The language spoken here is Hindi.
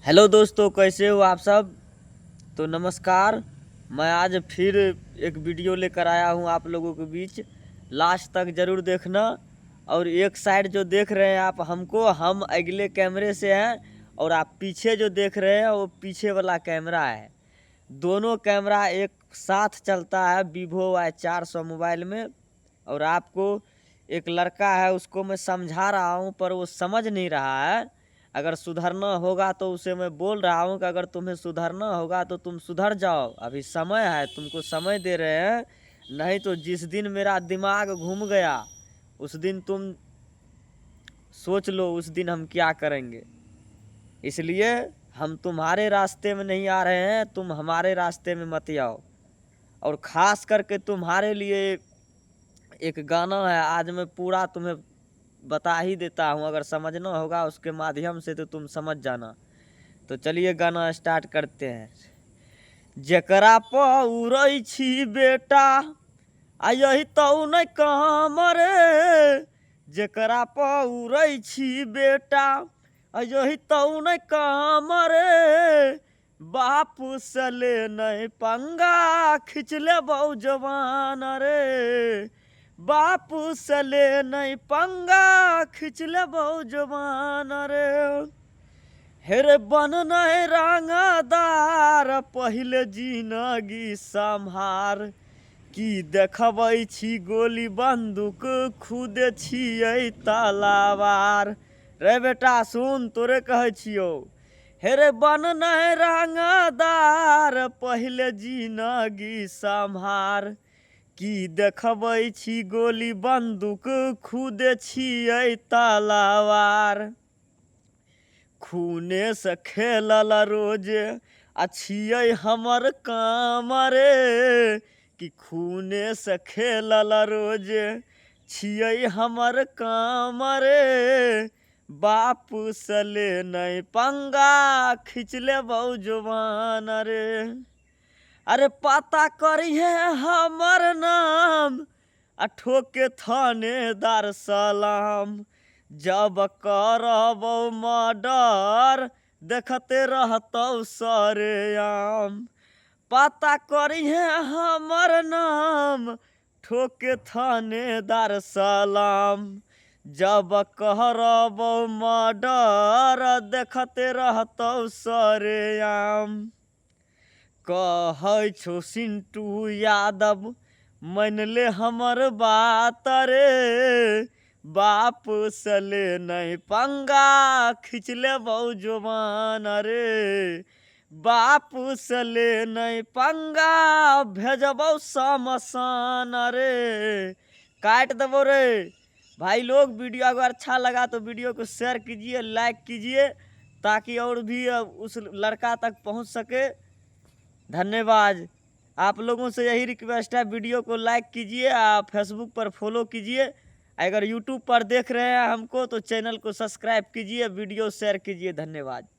हेलो दोस्तों, कैसे हो आप सब। तो नमस्कार। मैं आज फिर एक वीडियो लेकर आया हूं आप लोगों के बीच। लास्ट तक ज़रूर देखना। और एक साइड जो देख रहे हैं आप हमको, हम अगले कैमरे से हैं। और आप पीछे जो देख रहे हैं वो पीछे वाला कैमरा है। दोनों कैमरा एक साथ चलता है वीवो Y400 मोबाइल में। और आपको एक लड़का है, उसको मैं समझा रहा हूँ पर वो समझ नहीं रहा है। अगर सुधरना होगा तो उसे मैं बोल रहा हूँ कि अगर तुम्हें सुधरना होगा तो तुम सुधर जाओ, अभी समय है, तुमको समय दे रहे हैं। नहीं तो जिस दिन मेरा दिमाग घूम गया उस दिन तुम सोच लो उस दिन हम क्या करेंगे। इसलिए हम तुम्हारे रास्ते में नहीं आ रहे हैं, तुम हमारे रास्ते में मत आओ। और ख़ास करके तुम्हारे लिए एक गाना है, आज मैं पूरा तुम्हें बता ही देता हूँ। अगर समझना होगा उसके माध्यम से तो तुम समझ जाना। तो चलिए गाना स्टार्ट करते हैं। जेकरा पौरई छी बेटा आ यही तो नहीं काम रे। जेकरा पौरई छी बेटा आ यही तो नहीं काम रे। बाप से ले नहीं पंगा खिंच ले बहु जवान रे। बाप से ले नहीं पंगा खिंच ले बहु जवान रे। हेरे बन नहीं रंगदार पहले जिंदगी सम्हार। की देखबै छी गोली बंदूक खुद छियै तलवार। रे बेटा सुन, तोरे कहै छियौ। हेरे बन नहीं रंगदार पहले जिंदगी सम्हार। की देखबै छी गोली बंदूक खुद छियै तलवार। खूने से खेलल रोजे छियै हमर काम रे। कि खूने से खेलल रोजे छियै हमर काम रे। बाप से ले नहीं पंगा खिंच ले बहु जवान रे। अरे पता करिए हमर नाम ठोके थानेदार सलाम। जब करब मर्डर देखते रहतौ सरेआम। पता करिए हमर नाम ठोके थानेदार सलाम। जब करब मर्डर देखते रहतौ सरेआम। कहै छौ सिंटू यादव मान ले हमर बात रे। बाप से ले नहीं पंगा खिंच ले बहु जवान रे। बाप से ले नहीं पंगा भेजबौ शमशान रे। काट देबो रे। भाई लोग, वीडियो अगर अच्छा लगा तो वीडियो को शेयर कीजिए, लाइक कीजिए, ताकि और भी उस लड़का तक पहुंच सके। धन्यवाद। आप लोगों से यही रिक्वेस्ट है, वीडियो को लाइक कीजिए, आप फेसबुक पर फॉलो कीजिए। अगर यूट्यूब पर देख रहे हैं हमको तो चैनल को सब्सक्राइब कीजिए, वीडियो शेयर कीजिए। धन्यवाद।